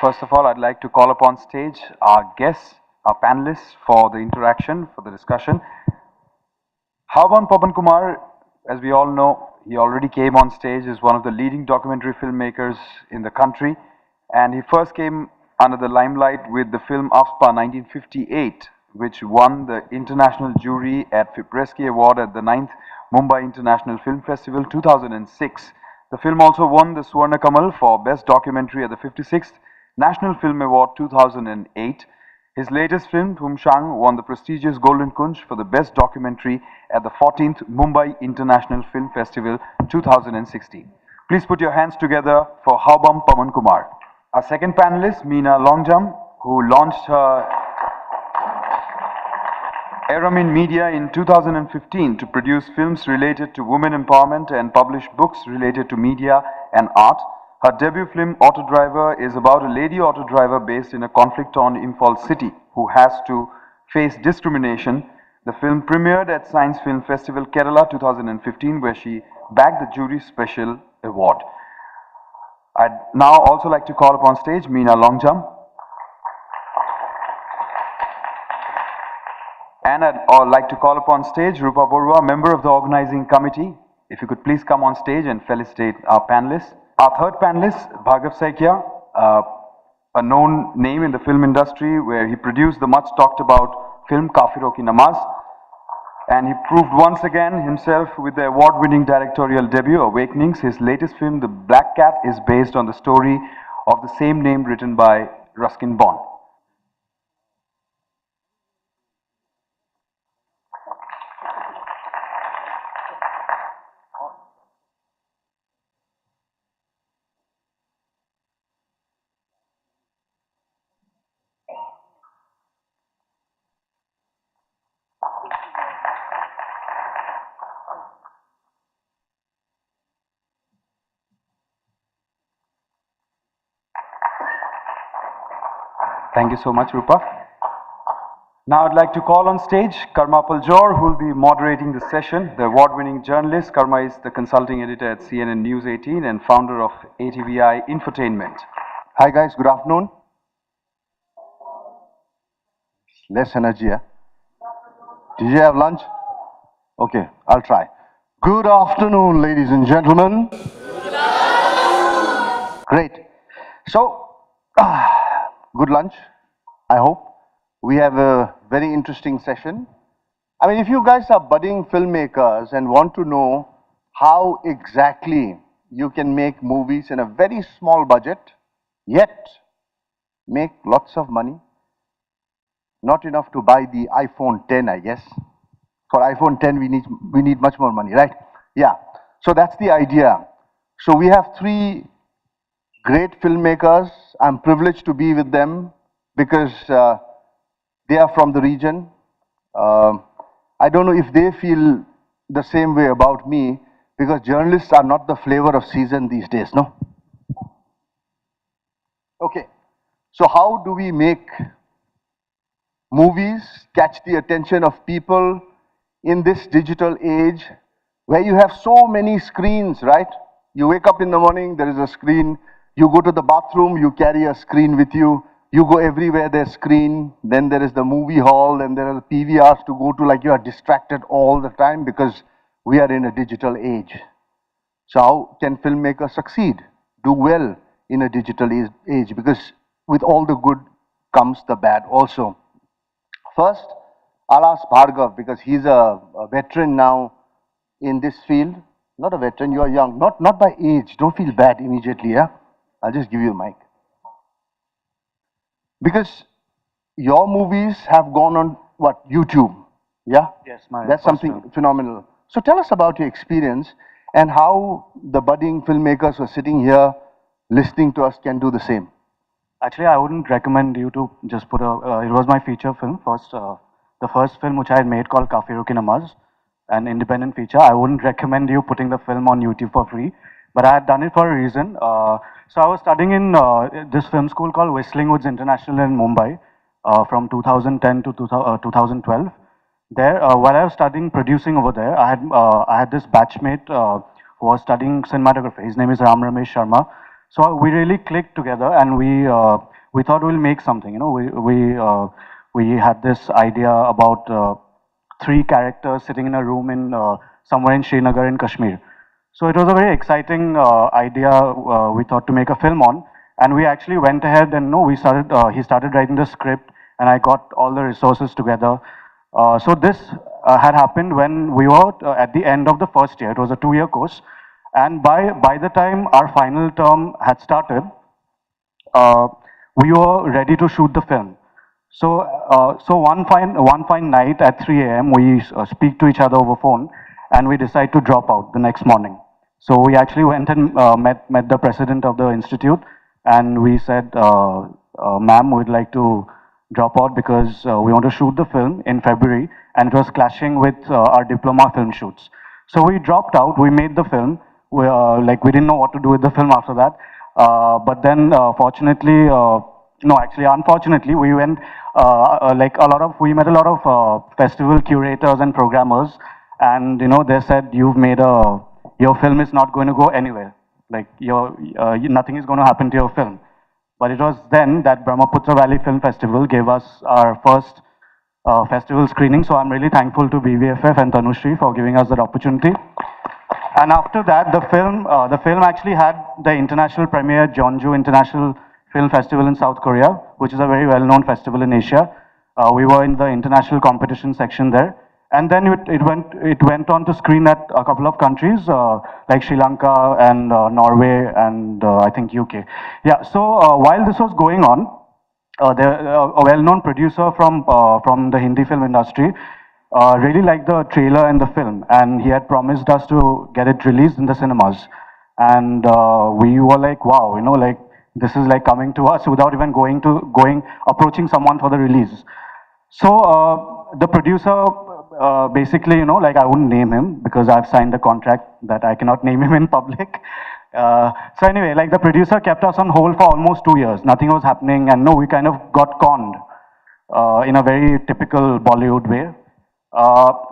First of all, I'd like to call upon stage our guests, our panelists for the interaction, for the discussion. Hoabam Paban Kumar, as we all know, he already came on stage as one of the leading documentary filmmakers in the country, and he first came under the limelight with the film AFSPA 1958, which won the International Jury at Fipreski Award at the 9th Mumbai International Film Festival 2006. The film also won the Swarna Kamal for Best Documentary at the 56th National Film Award 2008. His latest film, Tumshang, won the prestigious Golden Kunj for the Best Documentary at the 14th Mumbai International Film Festival 2016. Please put your hands together for Hoabam Paban Kumar. Our second panelist, Meena Longjam, who launched her Aramin Media in 2015 to produce films related to women empowerment and publish books related to media and art. Her debut film, Auto Driver, is about a lady auto driver based in a conflict-torn Imphal city who has to face discrimination. The film premiered at Science Film Festival Kerala 2015, where she bagged the jury special award. I'd now also like to call upon stage Meena Longjam. And I'd like to call upon stage Rupa Borua, member of the organizing committee. If you could please come on stage and felicitate our panelists. Our third panelist, Bhargav Saikia, a known name in the film industry where he produced the much talked about film Kafiro Ki Namaz. And he proved once again himself with the award-winning directorial debut, Awakenings. His latest film, The Black Cat, is based on the story of the same name written by Ruskin Bond. Thank you so much, Rupa. Now I'd like to call on stage Karma Paljor, who will be moderating the session. The award-winning journalist, Karma is the consulting editor at CNN News 18 and founder of ATVI Infotainment. Hi guys, good afternoon. Less energy, eh? Did you have lunch? Okay, I'll try. Good afternoon, ladies and gentlemen. Great. So, good lunch, I hope. We have a very interesting session. I mean, if you guys are budding filmmakers and want to know how exactly you can make movies in a very small budget, yet make lots of money, not enough to buy the iPhone 10, I guess. For iPhone 10, we need much more money, right? Yeah. So that's the idea. So we have three great filmmakers. I'm privileged to be with them because they are from the region. I don't know if they feel the same way about me, because journalists are not the flavor of season these days, no? Okay. So how do we make movies catch the attention of people in this digital age where you have so many screens, right? You wake up in the morning, there is a screen. You go to the bathroom, you carry a screen with you. You go everywhere, there's screen. Then there is the movie hall, and there are the PVRs to go to, like you are distracted all the time because we are in a digital age. So how can filmmakers succeed, do well in a digital age? Because with all the good comes the bad also. First, I'll ask Bhargav, because he's a veteran now in this field. Not a veteran, you are young. Not by age, don't feel bad immediately, yeah? I'll just give you a mic. Because your movies have gone on, what, YouTube, yeah? Yes, that's something phenomenal. So tell us about your experience and how the budding filmmakers who are sitting here listening to us can do the same. Actually, I wouldn't recommend you to just put a, it was my feature film first, the first film which I had made called Kafiro Ki Namaz, an independent feature. I wouldn't recommend you putting the film on YouTube for free, but I had done it for a reason. So I was studying in this film school called Whistling Woods International in Mumbai from 2010 to 2012. There, while I was studying producing over there, I had this batchmate who was studying cinematography. His name is Ram Ramesh Sharma. So we really clicked together, and we thought we'll make something. We had this idea about three characters sitting in a room in somewhere in Srinagar in Kashmir. So it was a very exciting idea. We thought to make a film on, and we actually went ahead and no, we started. He started writing the script, and I got all the resources together. So this had happened when we were at the end of the first year. It was a 2-year course, and by the time our final term had started, uh, we were ready to shoot the film. So one fine night at 3 a.m. we speak to each other over phone, and we decide to drop out the next morning. So we actually went and met the president of the institute, and we said, "Ma'am, we'd like to drop out because we want to shoot the film in February, and it was clashing with our diploma film shoots." So we dropped out. We made the film. We didn't know what to do with the film after that. But then, fortunately, no, actually, unfortunately, we went we met a lot of festival curators and programmers, and they said your film is not going to go anywhere. Like nothing is going to happen to your film. But it was then that Brahmaputra Valley Film Festival gave us our first festival screening. So I'm really thankful to BVFF and Tanushree for giving us that opportunity. And after that, the film actually had the international premiere at Jeonju International Film Festival in South Korea, which is a very well-known festival in Asia. We were in the international competition section there, and then it went on to screen at a couple of countries like Sri Lanka and Norway and I think UK. Yeah. So while this was going on, a well-known producer from the Hindi film industry really liked the trailer and the film, and he had promised us to get it released in the cinemas. And we were like, wow, like this is like coming to us without even approaching someone for the release. So the producer basically, like I wouldn't name him because I've signed a contract that I cannot name him in public. So anyway, like the producer kept us on hold for almost 2 years. Nothing was happening, and no, we kind of got conned in a very typical Bollywood way.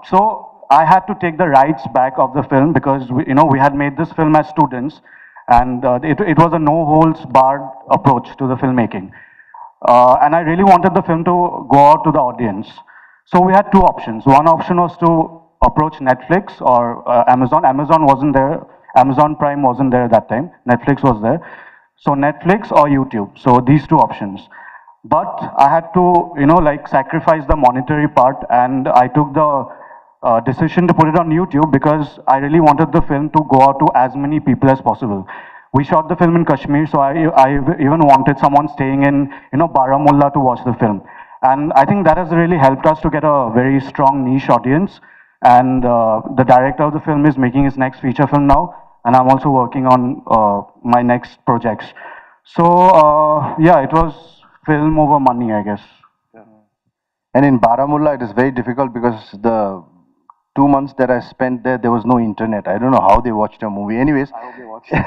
So I had to take the rights back of the film because we had made this film as students, and it was a no holds barred approach to the filmmaking. And I really wanted the film to go out to the audience. So we had two options. One option was to approach Netflix or Amazon. Amazon wasn't there. Amazon Prime wasn't there at that time. Netflix was there. So Netflix or YouTube. So these two options. But I had to, sacrifice the monetary part, and I took the decision to put it on YouTube because I really wanted the film to go out to as many people as possible. We shot the film in Kashmir, so I even wanted someone staying in, Baramulla to watch the film. And I think that has really helped us to get a very strong niche audience. And the director of the film is making his next feature film now, and I'm also working on my next projects. So yeah, it was film over money, I guess. And in Baramulla, it is very difficult because the 2 months that I spent there, there was no internet. I don't know how they watched a movie. Anyways, I hope they watched it.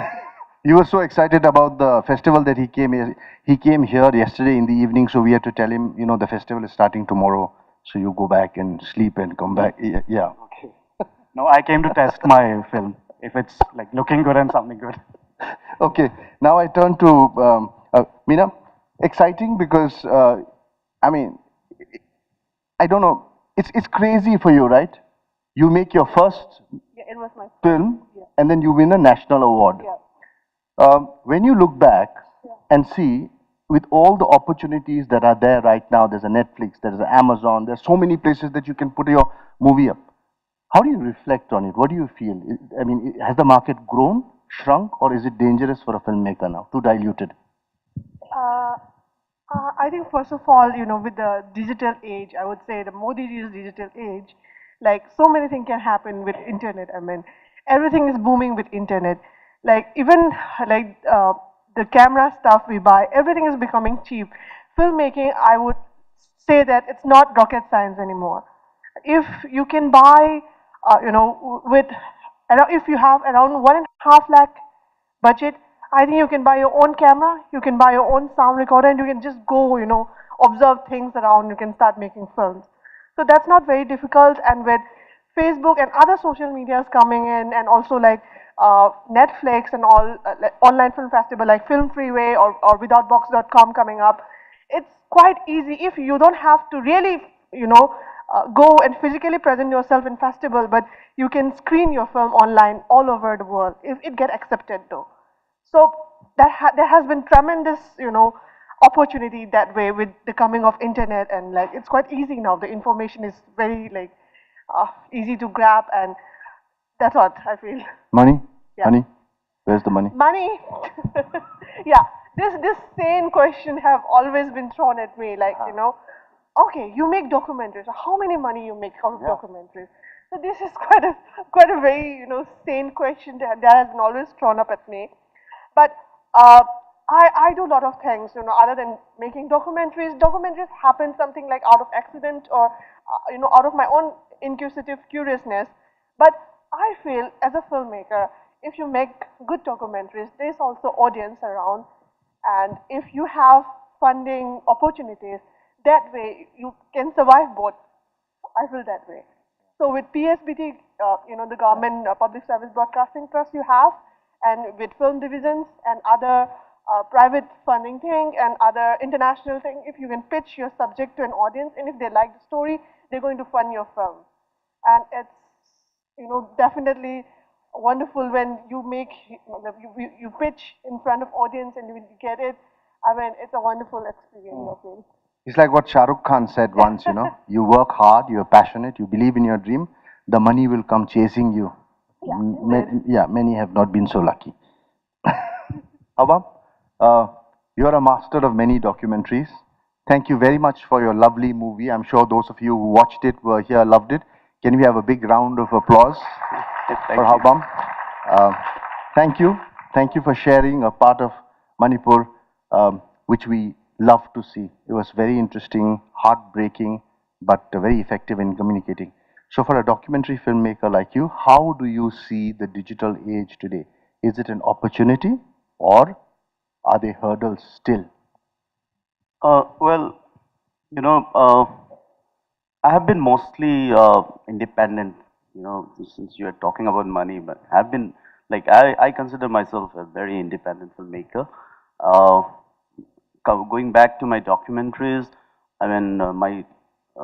you were so excited about the festival that he came here. He came here yesterday in the evening, so we had to tell him, the festival is starting tomorrow. So you go back and sleep and come back. Yeah. Okay. No, I came to test my film. If it's like looking good and something good. Okay. Now I turn to Meena. Exciting because I don't know. It's crazy for you, right? You make your first It was my film, and then you win a national award. When you look back and see, with all the opportunities that are there right now, there's a Netflix, there's an Amazon, there's so many places that you can put your movie up. How do you reflect on it? What do you feel? Has the market grown, shrunk, or is it dangerous for a filmmaker now, too diluted? I think first of all, with the digital age, I would say the Modi ji's digital age, like so many things can happen with internet. Everything is booming with internet. Like even like the camera stuff we buy, everything is becoming cheap. Filmmaking, I would say that it's not rocket science anymore. If you can buy, if you have around 1.5 lakh budget, I think you can buy your own camera, you can buy your own sound recorder, and you can just go, observe things around, you can start making films. So that's not very difficult, and with Facebook and other social medias coming in, and also like Netflix and all like online film festival like Film Freeway or withoutbox.com coming up. It's quite easy if you don't have to really, go and physically present yourself in festival, but you can screen your film online all over the world if it get accepted though. So there has been tremendous, opportunity that way with the coming of internet, and like it's quite easy now. The information is very like easy to grab, and that's what I feel. Money? Yeah. Money? Where's the money? Money. Yeah, this same question have always been thrown at me, like okay, you make documentaries. How many money you make out of documentaries? So this is quite a very sane question that has been always thrown up at me. But uh, I do a lot of things, other than making documentaries. Documentaries happen something like out of accident or out of my own inquisitive curiousness. But I feel as a filmmaker, if you make good documentaries, there's also audience around, and if you have funding opportunities, that way you can survive both. I feel that way. So with PSBT, the government public service broadcasting trust you have, and with film divisions and other private funding thing and other international thing, if you can pitch your subject to an audience, and if they like the story, they're going to fund your film. And it's definitely wonderful when you make you pitch in front of audience and you get it. I mean, it's a wonderful experience. I feel. It's like what Shah Rukh Khan said once, you work hard, you're passionate, you believe in your dream, the money will come chasing you. Yeah, Many have not been so lucky. Hoabam, you're a master of many documentaries. Thank you very much for your lovely movie. I'm sure those of you who watched it were here, loved it. Can we have a big round of applause for Hoabam? Thank you. Thank you for sharing a part of Manipur, which we love to see. It was very interesting, heartbreaking, but very effective in communicating. So for a documentary filmmaker like you, how do you see the digital age today? Is it an opportunity or are they hurdles still? Well, you know, I have been mostly independent, since you are talking about money, but I've been, like, I consider myself a very independent filmmaker. Uh, Going back to my documentaries, I mean, my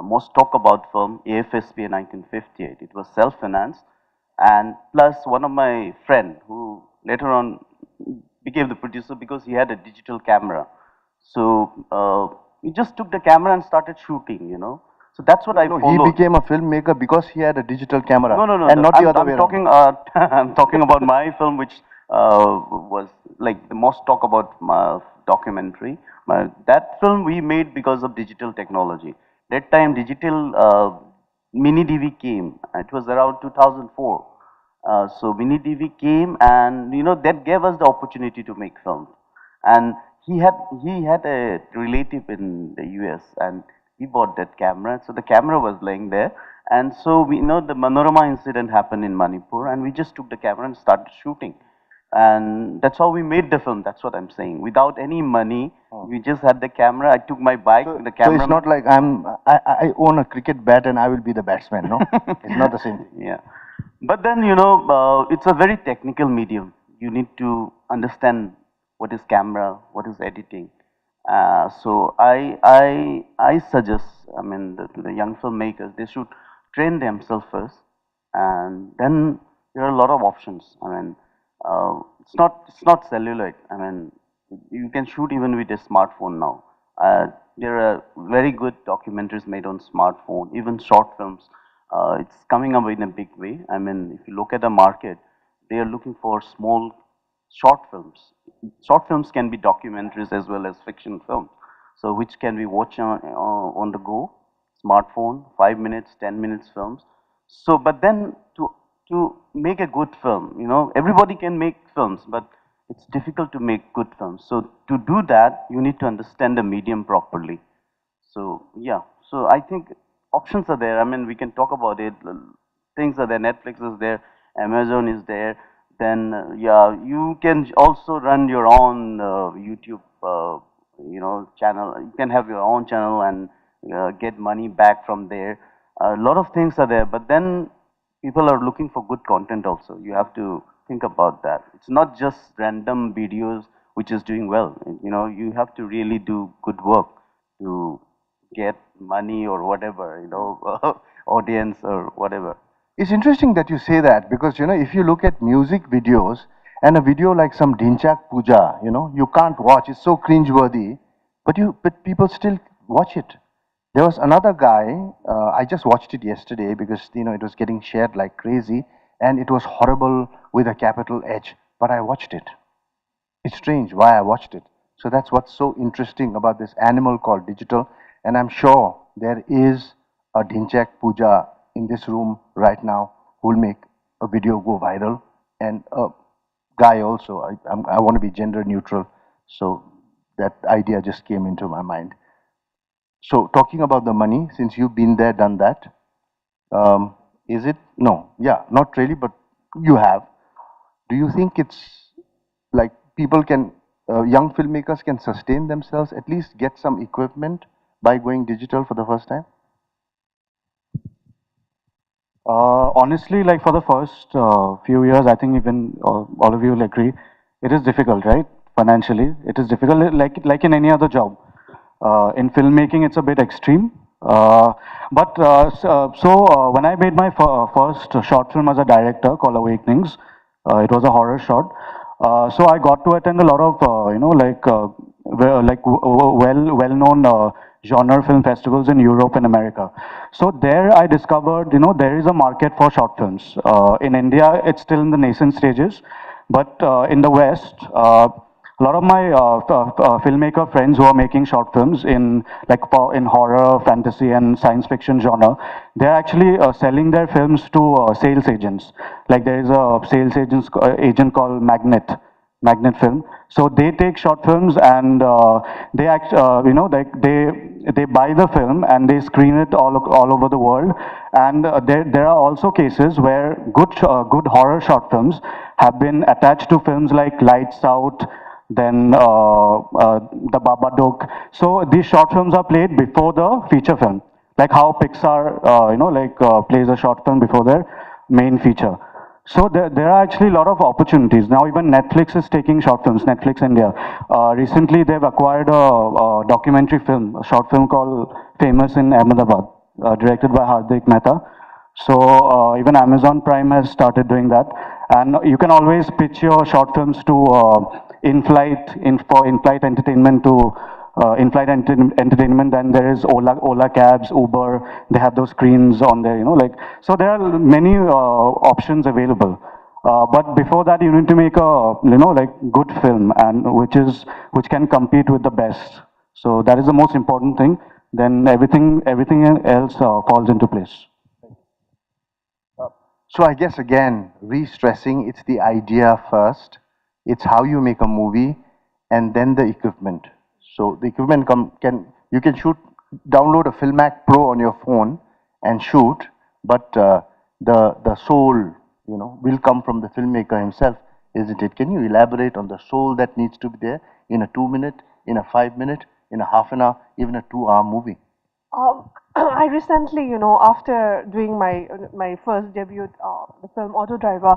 most talk about film, AFSP in 1958, it was self-financed, and plus one of my friend who later on became the producer because he had a digital camera. So we just took the camera and started shooting. So that's what I No, followed. he became a filmmaker because he had a digital camera. No. And not the other I'm way talking. around. I'm talking about my film, which was like the most talk about my documentary. That film we made because of digital technology. That time, digital mini DV came. It was around 2004. So mini DV came, and that gave us the opportunity to make film. And he had a relative in the US, and he bought that camera. So the camera was laying there, and so we know the Manorama incident happened in Manipur, and we just took the camera and started shooting. And that's how we made the film. That's what I'm saying. Without any money, we just had the camera. I took my bike, the So camera. it's not like I own a cricket bat and I will be the batsman, no? It's not the same thing. Yeah. But then, it's a very technical medium. You need to understand what is camera, what is editing. So I suggest, I mean, to the young filmmakers, they should train themselves first, and then there are a lot of options. I mean, it's not celluloid. I mean, you can shoot even with a smartphone now. There are very good documentaries made on smartphone, even short films. It's coming up in a big way. I mean, if you look at the market, they are looking for small short films. Short films can be documentaries as well as fiction films. So which can be watched on the go, smartphone, 5 minutes, 10 minutes films. So, but then to make a good film, everybody can make films, but it's difficult to make good films. So to do that, you need to understand the medium properly. So yeah, so I think options are there. I mean, we can talk about it. Things are there. Netflix is there. Amazon is there. Then yeah, you can also run your own YouTube, channel. You can have your own channel and get money back from there. A lot of things are there, but then people are looking for good content also. You have to think about that. It's not just random videos which is doing well. You know, you have to really do good work to get money or whatever, you know, audience or whatever. It's interesting that you say that because, you know, if you look at music videos and a video like some Dhinchak Puja, you know, you can't watch. It's so cringeworthy, but people still watch it. There was another guy. I just watched it yesterday because you know it was getting shared like crazy, and it was horrible with a capital H. But I watched it. It's strange why I watched it. So that's what's so interesting about this animal called digital. And I'm sure there is a Dhinchak Puja in this room right now who will make a video go viral. And a guy also. I want to be gender neutral. So that idea just came into my mind. So talking about the money, since you've been there, done that, is it? No, yeah, not really, but you have. Do you think it's like people can, young filmmakers can sustain themselves, at least get some equipment by going digital for the first time? Honestly, like for the first few years, I think even all of you will agree, it is difficult, right? Financially, it is difficult, like in any other job. In filmmaking, it's a bit extreme. When I made my first short film as a director called Awakenings, it was a horror short. So I got to attend a lot of well-known genre film festivals in Europe and America. So there I discovered, there is a market for short films. In India, it's still in the nascent stages, but in the West, a lot of my filmmaker friends who are making short films in horror, fantasy, and science fiction genre, they're actually selling their films to sales agents. Like there is a sales agent called Magnet Film. So they take short films and they buy the film and they screen it all over the world. And there are also cases where good horror short films have been attached to films like Lights Out, then the Babadook. So these short films are played before the feature film, like how Pixar, plays a short film before their main feature. So there are actually a lot of opportunities. Now even Netflix is taking short films, Netflix India. Recently they've acquired a documentary film, a short film called Famous in Ahmedabad, directed by Hardik Mehta. So even Amazon Prime has started doing that. And you can always pitch your short films to in-flight entertainment to entertainment. Then there is Ola cabs, Uber. They have those screens on there, so there are many options available. But before that, you need to make a good film, and which can compete with the best. So that is the most important thing. Then everything else falls into place. So I guess again, re-stressing, it's the idea first, it's how you make a movie, and then the equipment. So the equipment you can shoot, download a Filmac Pro on your phone and shoot, but the soul, will come from the filmmaker himself, isn't it? Can you elaborate on the soul that needs to be there in a 2 minute, in a 5 minute, in a half an hour, even a 2 hour movie? I recently, after doing my first debut, the film Auto Driver,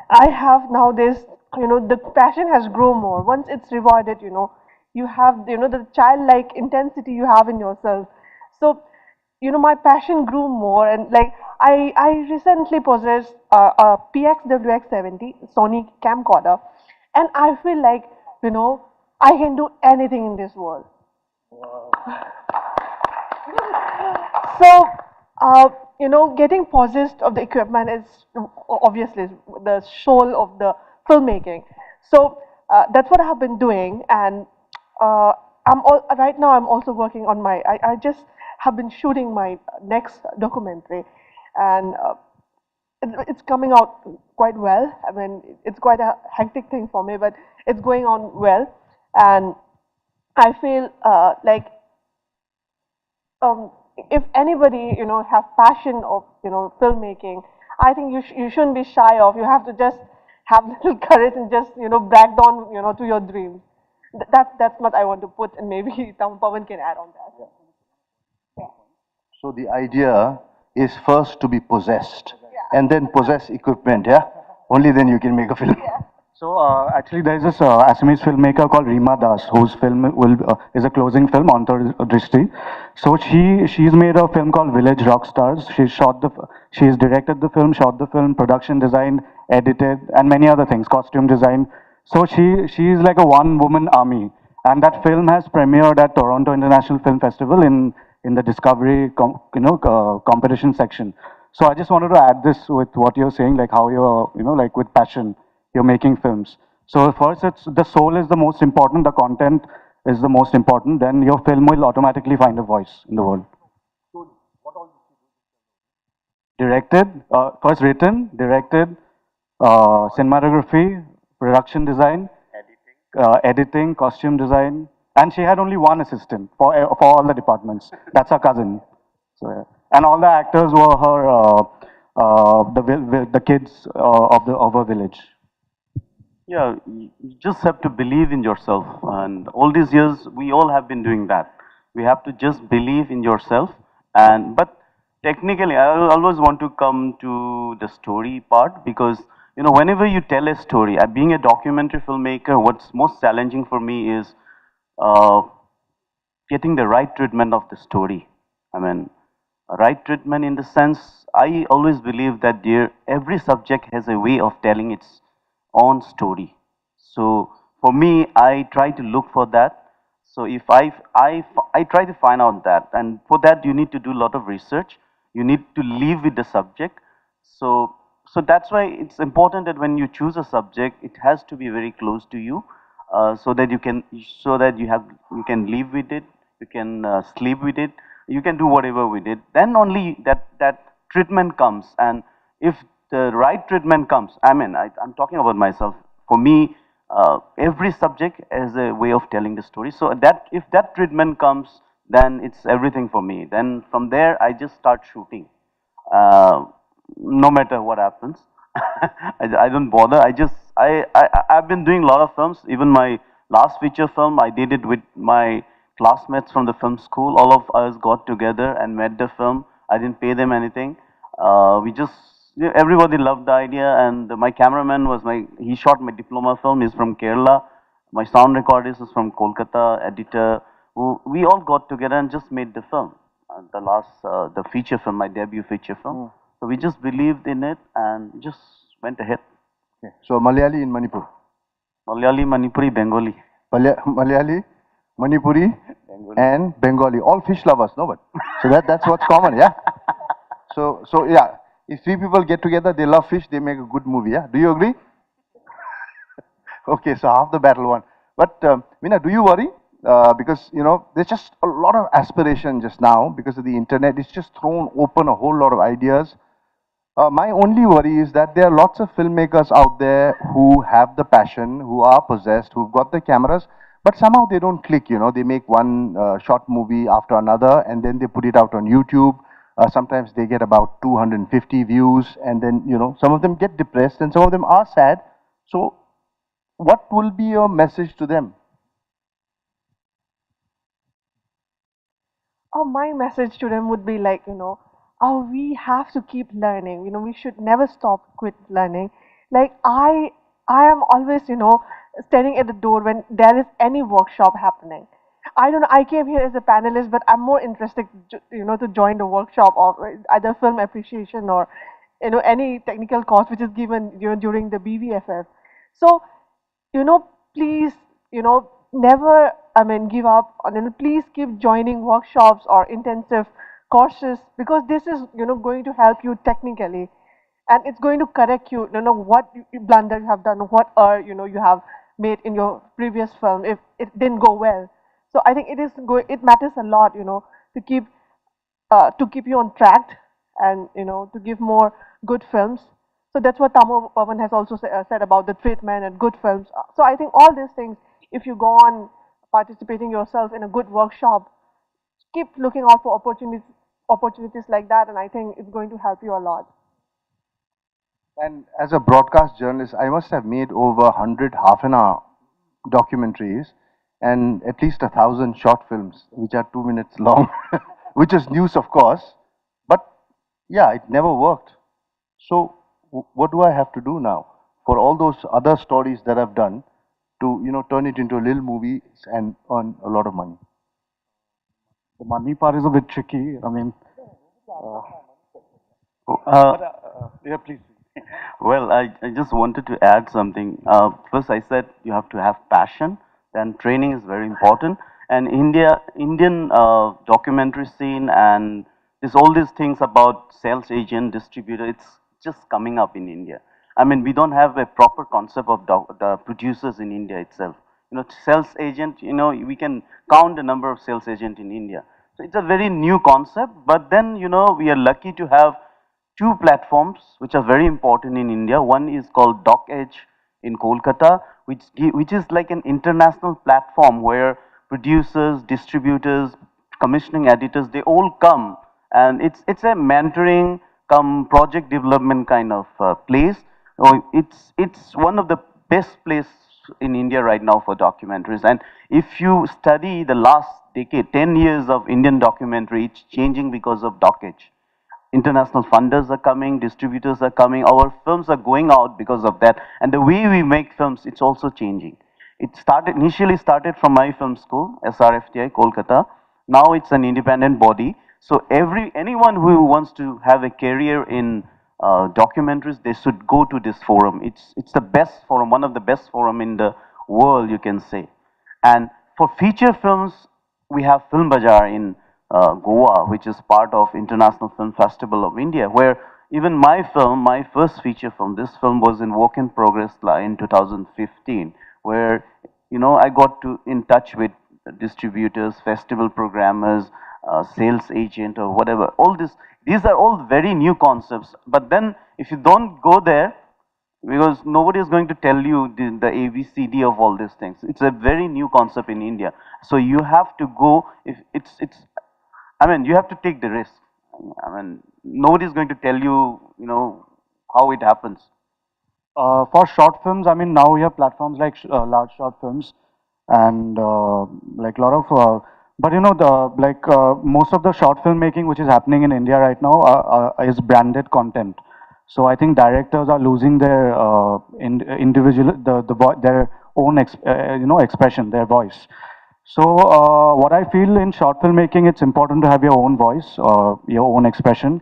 I have now this, the passion has grown more. Once it's rewarded, you have, the childlike intensity you have in yourself. So, my passion grew more, and like I recently possessed a PXWX70 Sony camcorder, and I feel like, I can do anything in this world. So, getting possessed of the equipment is obviously the soul of the filmmaking. So that's what I have been doing, and right now I'm also working on I just have been shooting my next documentary, and it's coming out quite well. I mean, it's quite a hectic thing for me, but it's going on well, and I feel like um, if anybody have passion of filmmaking, I think you shouldn't be shy of. You have to just have little courage and just brag on to your dreams. That's what I want to put, and maybe Pavan can add on that. So the idea is first to be possessed, and then possess equipment, yeah? Only then you can make a film. So actually, there's this Assamese filmmaker called Reema Das, whose film is a closing film, Antar Drishti. So she's made a film called Village Rock Stars. She's directed the film, shot the film, production designed, edited, and many other things, costume design. So she's like a one-woman army, and that film has premiered at Toronto International Film Festival in the Discovery competition section. So I just wanted to add this with what you're saying, like how you're like with passion you're making films. So first, it's the soul is the most important, the content is the most important. Then your film will automatically find a voice in the world. Directed, first written, directed, cinematography, production design, editing, costume design, and she had only one assistant for all the departments. That's her cousin. So, yeah. And all the actors were her the kids of her village. Yeah, you just have to believe in yourself. And all these years, we all have been doing that. We have to just believe in yourself. But technically, I always want to come to the story part because, whenever you tell a story, being a documentary filmmaker, what's most challenging for me is uh, getting the right treatment of the story. I mean, right treatment in the sense, I always believe that every subject has a way of telling its own story. So for me, I try to look for that. So if I try to find out that, and for that you need to do a lot of research. You need to live with the subject. So that's why it's important that when you choose a subject, it has to be very close to you, so that you can live with it, you can sleep with it, you can do whatever with it. Then only that treatment comes, and if the right treatment comes, I'm talking about myself. For me, every subject has a way of telling the story. So that if that treatment comes, then it's everything for me. Then from there, I just start shooting. Uh, no matter what happens, I don't bother. I've been doing a lot of films. Even my last feature film, I did it with my classmates from the film school. All of us got together and made the film. I didn't pay them anything. We just everybody loved the idea, and my cameraman he shot my diploma film. He's from Kerala. My sound recordist is from Kolkata. Editor. We all got together and just made the film. The feature film, my debut feature film. So we just believed in it and just went ahead. Okay. So Malayali in Manipur. Malayali, Manipuri, Bengali. Malayali, Manipuri, and Bengali. All fish lovers, no? But so that's what's common, yeah. So yeah, if three people get together, they love fish, they make a good movie, yeah. Do you agree? Okay, so half the battle won. But Meena, do you worry? Because there's just a lot of aspiration just now because of the internet. It's just thrown open a whole lot of ideas. My only worry is that there are lots of filmmakers out there who have the passion, who are possessed, who've got the cameras, but somehow they don't click. They make one short movie after another, and then they put it out on YouTube. Sometimes they get about 250 views, and then some of them get depressed, and some of them are sad. So, what will be your message to them? Oh, my message to them would be like, oh, we have to keep learning. We should never stop, quit learning. Like I am always, standing at the door when there is any workshop happening. I don't know. I came here as a panelist, but I'm more interested, to join the workshop of either film appreciation or, any technical course which is given, during the BVFF. So please, never, give up. And please keep joining workshops or intensive courses because this is, going to help you technically, and it's going to correct you. What blunder you have done, what error, you have made in your previous film if it didn't go well. So I think it matters a lot, to keep you on track and to give more good films. So that's what Tamo Pavan has also said about the treatment and good films. So I think all these things, if you go on participating yourself in a good workshop, keep looking out for opportunities like that, and I think it's going to help you a lot. And as a broadcast journalist, I must have made over 100 half an hour documentaries and at least 1,000 short films, which are 2 minutes long, which is news, of course. But yeah, it never worked. So what do I have to do now for all those other stories that I've done to, turn it into a little movie and earn a lot of money? The money part is a bit tricky. I mean, Uh, yeah, please. Well, I just wanted to add something. First, I said you have to have passion. Then training is very important. And Indian documentary scene and all these things about sales agent, distributor, it's just coming up in India. I mean, we don't have a proper concept of the producers in India itself. Sales agent, we can count the number of sales agent in India. So it's a very new concept, but then, we are lucky to have two platforms which are very important in India. One is called Doc Edge in Kolkata, which is like an international platform where producers, distributors, commissioning editors, they all come, and it's a mentoring come project development kind of place. It's one of the best place in India right now for documentaries. And if you study the last decade, 10 years of Indian documentary, it's changing because of Doc Edge. International funders are coming, distributors are coming, our films are going out because of that. And the way we make films, it's also changing. It initially started from my film school, SRFTI, Kolkata. Now it's an independent body. So anyone who wants to have a career in documentaries, they should go to this forum. It's the best forum, one of the best forum in the world, you can say. And for feature films, we have Film Bazaar in Goa, which is part of International Film Festival of India, where even my film, my first feature film, this film was in work in progress in 2015, where I got in touch with distributors, festival programmers, sales agent, or whatever. These are all very new concepts. But then, if you don't go there, because nobody is going to tell you the ABCD of all these things. It's a very new concept in India. So you have to go. If I mean, you have to take the risk. I mean, nobody is going to tell you, how it happens. For short films, I mean, now we have platforms like large short films and like a lot of, but most of the short filmmaking which is happening in India right now is branded content. So I think directors are losing their individual, their own, expression, their voice. So what I feel in short filmmaking, it's important to have your own voice, your own expression,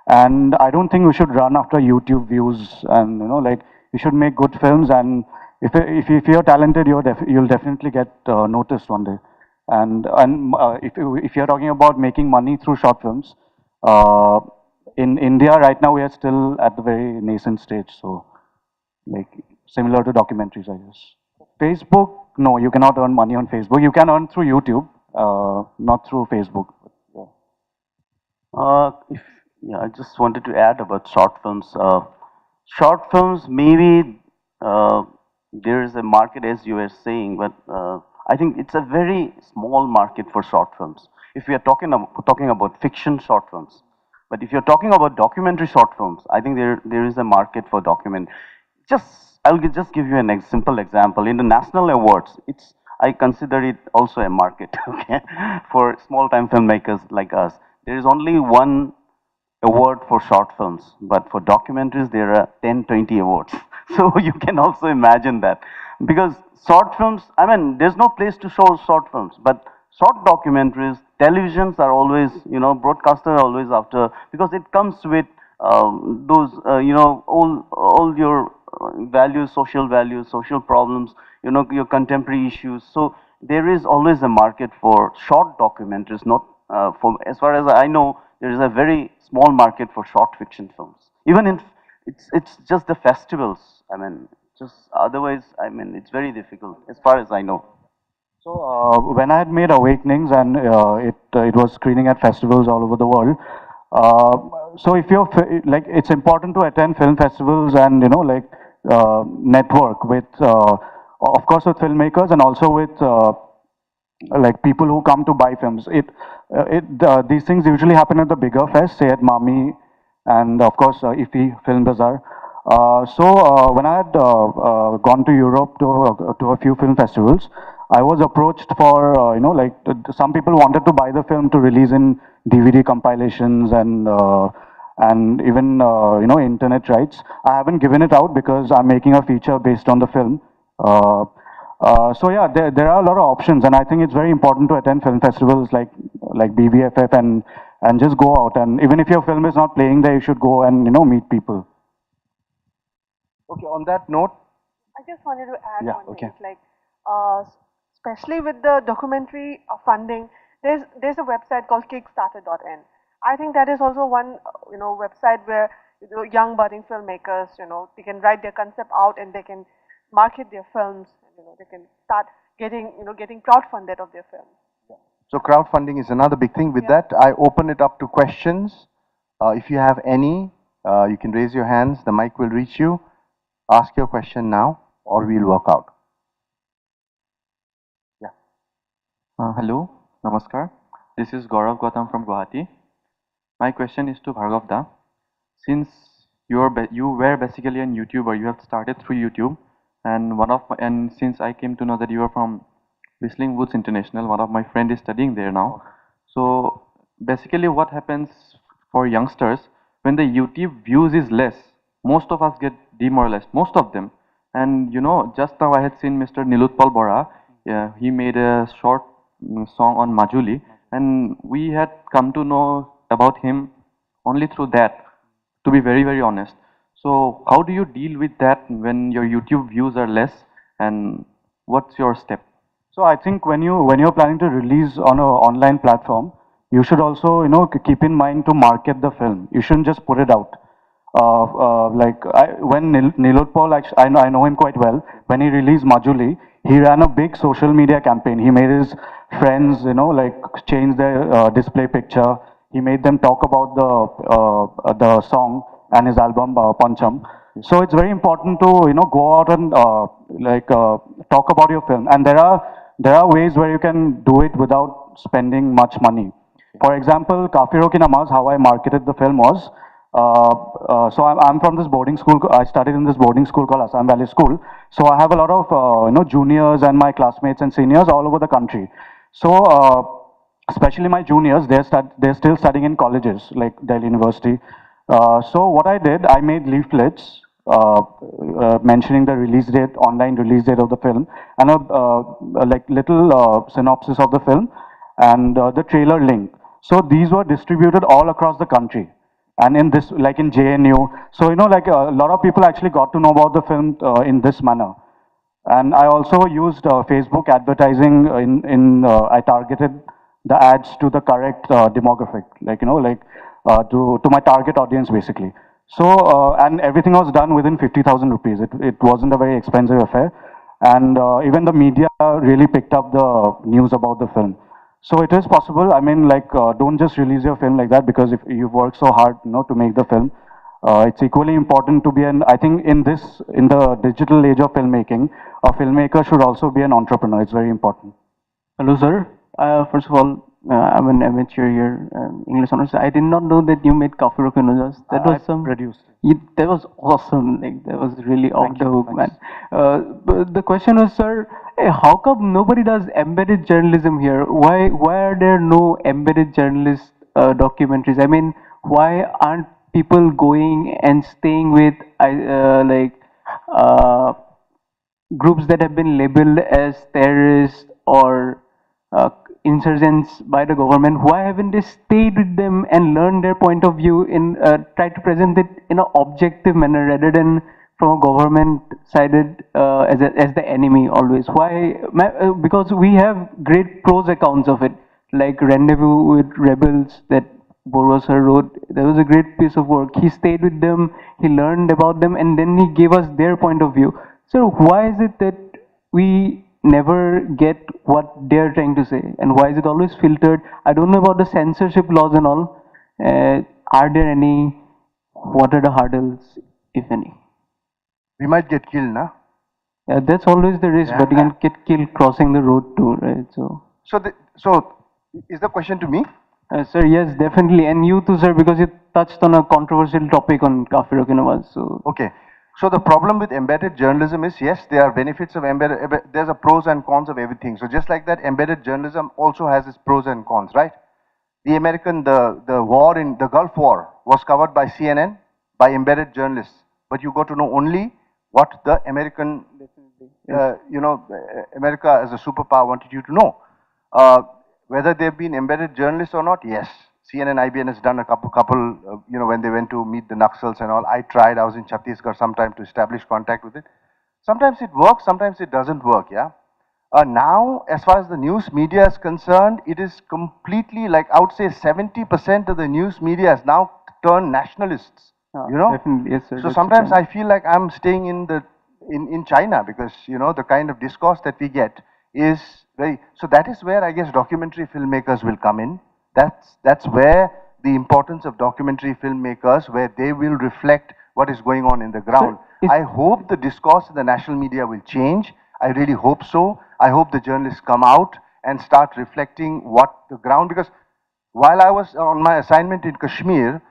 and I don't think we should run after YouTube views. And like you should make good films, and if you're talented, you'll definitely get noticed one day. And if you're talking about making money through short films, uh, in India right now we are still at the very nascent stage. So like similar to documentaries, I guess. Facebook, no, you cannot earn money on Facebook. You can earn through YouTube, not through Facebook. Yeah. If Yeah, I just wanted to add about short films. Short films, maybe there is a market, as you were saying, but I think it's a very small market for short films. If we are talking about fiction short films, but if you're talking about documentary short films, I think there is a market for document. Just give you a simple example. In the national awards, I consider it also a market. Okay, for small time filmmakers like us, there is only one award for short films, but for documentaries there are 10, 20 awards. So you can also imagine that, because short films, I mean, there's no place to show short films, but short documentaries, televisions are always, broadcasters are always after, because it comes with those, all your values, social problems, your contemporary issues. So there is always a market for short documentaries. Not as far as I know, there is a very small market for short fiction films. Even in it's just the festivals. I mean, just otherwise, I mean, it's very difficult as far as I know. So when I had made Awakenings, and it was screening at festivals all over the world. So if you're like, it's important to attend film festivals and network with, of course, with filmmakers and also with like people who come to buy films. These things usually happen at the bigger fest, say at Mami, and of course IFFI Film Bazaar. So when I had gone to Europe to a few film festivals, I was approached for some people wanted to buy the film to release in DVD compilations, and even internet rights. I haven't given it out because I'm making a feature based on the film. So yeah, there are a lot of options, and I think it's very important to attend film festivals like BBFF and just go out. And even if your film is not playing there, you should go and meet people. Okay, on that note, I just wanted to add Yeah, one okay. thing. It's like, uh, especially with the documentary funding, there's a website called Kickstarter.in. I think that is also one website where young budding filmmakers they can write their concept out and they can market their films. They can start getting crowdfunded of their films. so crowdfunding is another big thing. With that, I open it up to questions. If you have any, you can raise your hands. The mic will reach you. Ask your question now, or we'll work out. Yeah. Hello, Namaskar. This is Gaurav Gautam from Guwahati. My question is to Bhargav Da. Since you were basically a YouTuber, you have started through YouTube, and since I came to know that you are from Whistling Woods International, one of my friend is studying there now. So basically, what happens for youngsters when the YouTube views is less? Most of us get demoralized, most of them. And just now I had seen Mr. Nilutpal Bora. Yeah, he made a short song on Majuli, and we had come to know about him only through that, to be very, very honest. So how do you deal with that when your YouTube views are less, and what's your step? So I think when you're planning to release on an online platform, you should also keep in mind to market the film. You shouldn't just put it out. When Nilotpal, actually, I know him quite well. When he released Majuli, he ran a big social media campaign. He made his friends, change their display picture. He made them talk about the song and his album Pancham. So it's very important to go out and talk about your film. And there are ways where you can do it without spending much money. For example, Kafiro Ki Namaz, how I marketed the film was, so I'm from this boarding school. I studied in this boarding school called Assam Valley School. So I have a lot of juniors and my classmates and seniors all over the country. So especially my juniors, they're still studying in colleges like Delhi University. So what I did, I made leaflets mentioning the release date, online release date of the film, and a little synopsis of the film, and the trailer link. So these were distributed all across the country, and in this, like in JNU. So a lot of people actually got to know about the film in this manner. And I also used Facebook advertising I targeted the ads to the correct demographic, to my target audience basically. So, and everything was done within 50,000 rupees. It wasn't a very expensive affair. And even the media really picked up the news about the film. So it is possible. I mean, don't just release your film like that, because if you've worked so hard, to make the film, it's equally important to be I think in the digital age of filmmaking, a filmmaker should also be an entrepreneur. It's very important. Hello, sir. First of all, I'm an amateur here, English honors. I did not know that you made Coffee Rock Noodles. That was produced. That was awesome. Like that was really off the hook, man. But the question was, sir, how come nobody does embedded journalism here? Why are there no embedded journalist documentaries? I mean, why aren't people going and staying with groups that have been labeled as terrorists or insurgents by the government? Why haven't they stayed with them and learned their point of view in try to present it in an objective manner rather than from a government sided as the enemy always? Why? Because we have great pros accounts of it, like Rendezvous with Rebels that Borwa sir wrote. That was a great piece of work. He stayed with them, he learned about them, and then he gave us their point of view. So why is it that we never get what they're trying to say, and why is it always filtered? I don't know about the censorship laws and all. Are there any? What are the hurdles, if any? We might get killed, na? Yeah, that's always the risk, but you can get killed crossing the road too, right? So is the question to me? Sir, yes, definitely, and you too, sir, because you touched on a controversial topic on Kafir Okinawa. So Okay. So the problem with embedded journalism is, yes, there are benefits of there's a pros and cons of everything. So just like that, embedded journalism also has its pros and cons, right? the war in the Gulf War was covered by CNN, by embedded journalists, but you got to know only what the American, America as a superpower wanted you to know. Whether they've been embedded journalists or not, yes. CNN, IBN has done a couple, when they went to meet the Naxals and all. I tried, I was in Chhattisgarh sometime to establish contact with it. Sometimes it works, sometimes it doesn't work, yeah. Now, as far as the news media is concerned, it is completely, like, I would say 70% of the news media has now turned nationalists, Definitely, yes, sir. So sometimes I feel like I'm staying in China, because, the kind of discourse that we get is very, so that is where I guess documentary filmmakers will come in. That's where the importance of documentary filmmakers, where they will reflect what is going on in the ground. I hope the discourse in the national media will change. I really hope so. I hope the journalists come out and start reflecting what the ground, because while I was on my assignment in Kashmir,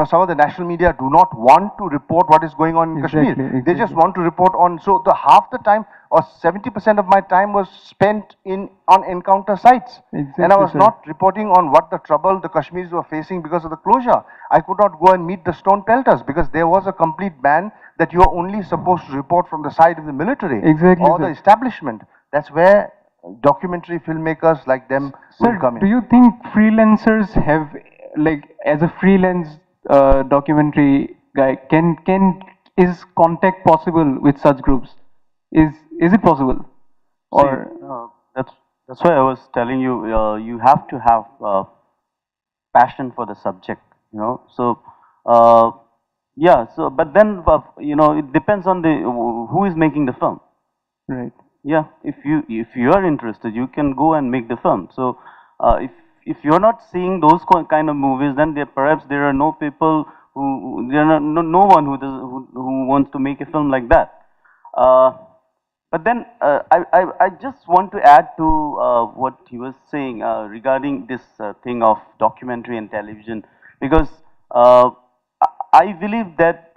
some of the national media do not want to report what is going on in Kashmir. They just want to report on, so the half the time, or 70% of my time was spent on encounter sites. And I was not reporting on what the trouble the Kashmiris were facing because of the closure. I could not go and meet the stone pelters because there was a complete ban that you are only supposed to report from the side of the military or the establishment. That's where documentary filmmakers like them will come in. Do you think freelancers have, like, as a freelance documentary guy, is contact possible with such groups? Is it possible? Or that's why I was telling you, you have to have passion for the subject, So, yeah. So, but then, it depends on the who is making the film. Right. Yeah. If you are interested, you can go and make the film. So, if you're not seeing those kind of movies, then perhaps there are no people there are no one who wants to make a film like that. But then I just want to add to what he was saying regarding this thing of documentary and television, because I believe that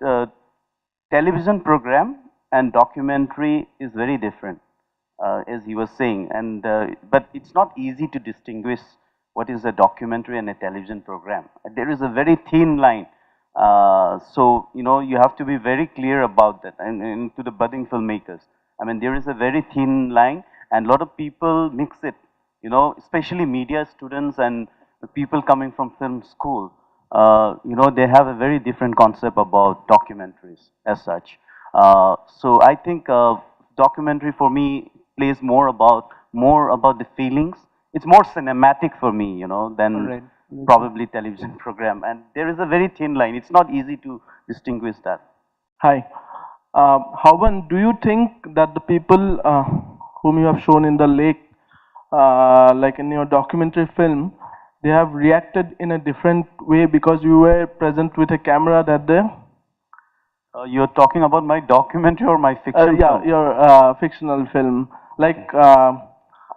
television program and documentary is very different, as he was saying, and but it's not easy to distinguish what is a documentary and a television program. There is a very thin line. So, you have to be very clear about that, and to the budding filmmakers. I mean, there is a very thin line, and a lot of people mix it, especially media students and the people coming from film school. They have a very different concept about documentaries as such. So I think documentary for me plays more about the feelings. It's more cinematic for me, than probably television program. And there is a very thin line. It's not easy to distinguish that. Hi. Hoabam, do you think that the people whom you have shown in the lake, like in your documentary film, they have reacted in a different way because you were present with a camera that day? You're talking about my documentary or my fiction yeah, film? your fictional film. Like, I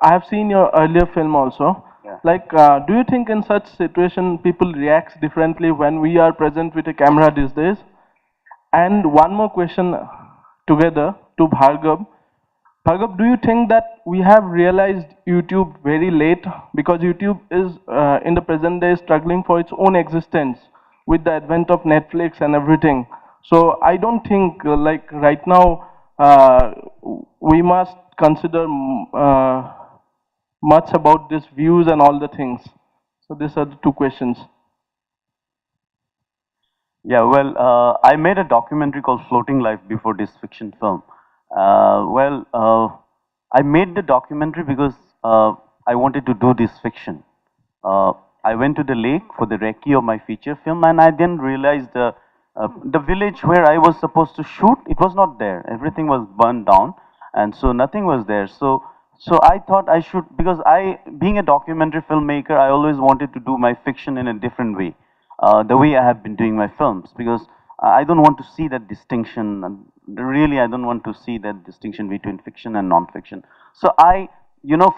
have seen your earlier film also. Yeah. Like, do you think in such situation people react differently when we are present with a camera these days? And one more question together to Bhargav. Bhargav, do you think that we have realized YouTube very late? Because YouTube is, in the present day, struggling for its own existence with the advent of Netflix and everything. So I don't think, like right now, we must consider much about these views and all the things. So these are the two questions. Yeah, well, I made a documentary called Floating Life before this fiction film. I made the documentary because I wanted to do this fiction. I went to the lake for the recce of my feature film, and I then realized the village where I was supposed to shoot, it was not there. Everything was burned down, and so nothing was there. So I thought I should, because being a documentary filmmaker, I always wanted to do my fiction in a different way. The way I have been doing my films, because I don't want to see that distinction. And really, I don't want to see that distinction between fiction and non-fiction. So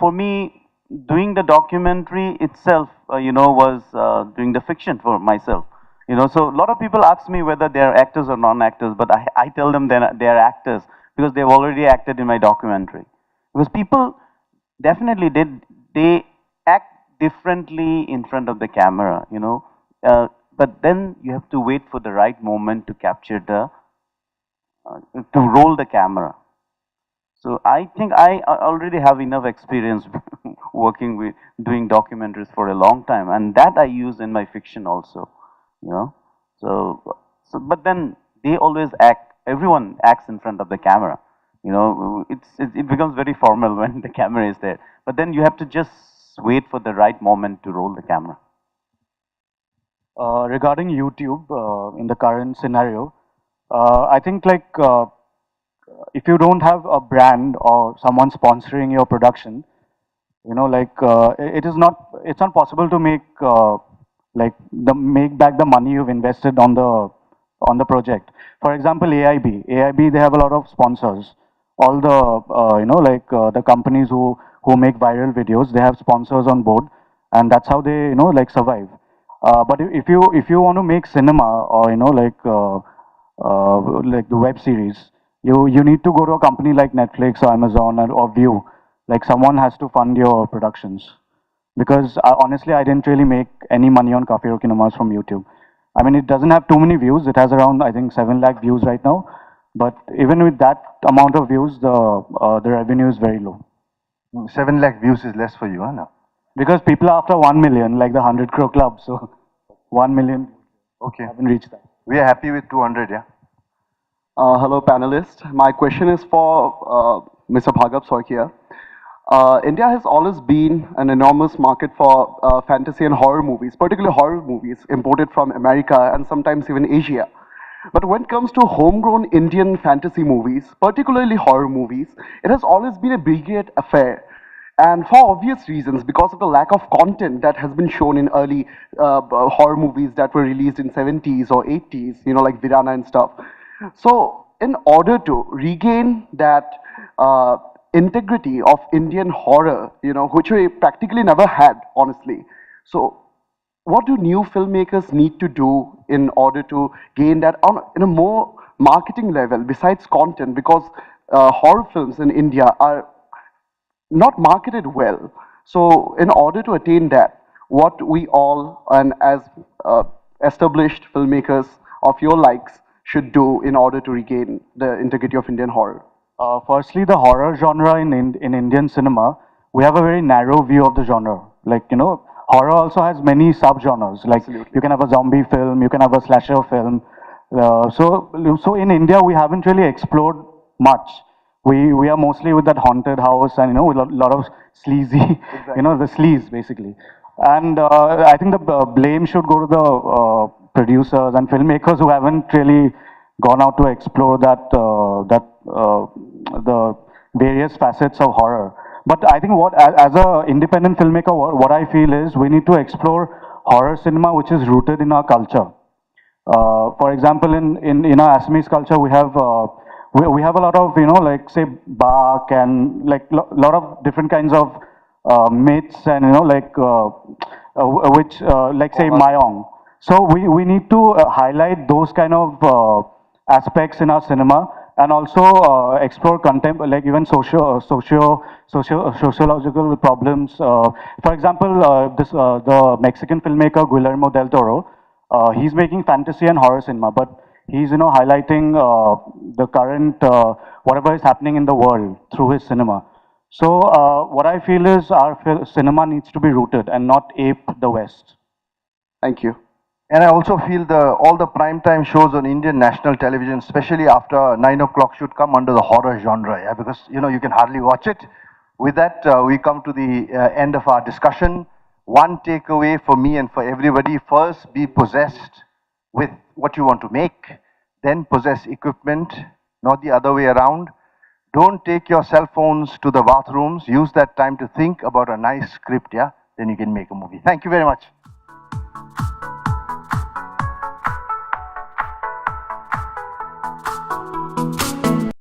for me, doing the documentary itself, was doing the fiction for myself. So a lot of people ask me whether they are actors or non-actors, but I tell them that they are actors because they've already acted in my documentary. Because people definitely act differently in front of the camera, you know. But then you have to wait for the right moment to capture to roll the camera. So I think I already have enough experience working with doing documentaries for a long time, and that I use in my fiction also, you know. But then they always act. Everyone acts in front of the camera, you know. It becomes very formal when the camera is there. But then you have to just wait for the right moment to roll the camera. Regarding YouTube, in the current scenario, I think like if you don't have a brand or someone sponsoring your production, you know, like it's not possible to make make back the money you've invested on the project. For example, AIB, they have a lot of sponsors. All the the companies who make viral videos, they have sponsors on board, and that's how they like survive. But if you want to make cinema or like the web series, you need to go to a company like Netflix or Amazon or View. Like someone has to fund your productions. Because honestly, I didn't really make any money on Kafi Roki Namaz from YouTube. I mean, it doesn't have too many views. It has around, I think, 7 lakh views right now. But even with that amount of views, the revenue is very low. 7 lakh views is less for you, huh? Now? Because people are after 1 million, like the 100 crore club. So 1 million, Okay. haven't reached that. We are happy with 200, yeah? Hello, panelists. My question is for Mr. Bhargav Saikia. India has always been an enormous market for fantasy and horror movies, particularly horror movies imported from America and sometimes even Asia. But when it comes to homegrown Indian fantasy movies, particularly horror movies, it has always been a brigade affair. And for obvious reasons, because of the lack of content that has been shown in early horror movies that were released in 70s or 80s, you know, like Virana and stuff. So, in order to regain that integrity of Indian horror, you know, which we practically never had, honestly. So, what do new filmmakers need to do in order to gain that on in a more marketing level besides content? Because horror films in India are not marketed well. So, in order to attain that, what we all and as established filmmakers of your likes should do in order to regain the integrity of Indian horror? Firstly, the horror genre in Indian cinema, we have a very narrow view of the genre. Like, you know, horror also has many subgenres. Like, you can have a zombie film, you can have a slasher film. So in India, we haven't really explored much. We are mostly with that haunted house and, you know, with a lot of sleazy, you know, the sleaze, basically. And I think the blame should go to the producers and filmmakers who haven't really gone out to explore the various facets of horror. But I think as a independent filmmaker, what I feel is we need to explore horror cinema which is rooted in our culture. For example, in our Assamese culture, we have a lot of, you know, like say Bak and like lot of different kinds of myths and, you know, like which like say Mayong. So we need to highlight those kind of aspects in our cinema and also explore like even sociological problems. For example, the Mexican filmmaker Guillermo del Toro, he's making fantasy and horror cinema, but he's, you know, highlighting the current whatever is happening in the world through his cinema. So what I feel is our cinema needs to be rooted and not ape the West. Thank you. And I also feel all the primetime shows on Indian national television, especially after 9 o'clock, should come under the horror genre, yeah, because, you know, you can hardly watch it. With that, we come to the end of our discussion. One takeaway for me and for everybody: first, be possessed with what you want to make, then possess equipment, not the other way around. Don't take your cell phones to the bathrooms. Use that time to think about a nice script, yeah? Then you can make a movie. Thank you very much.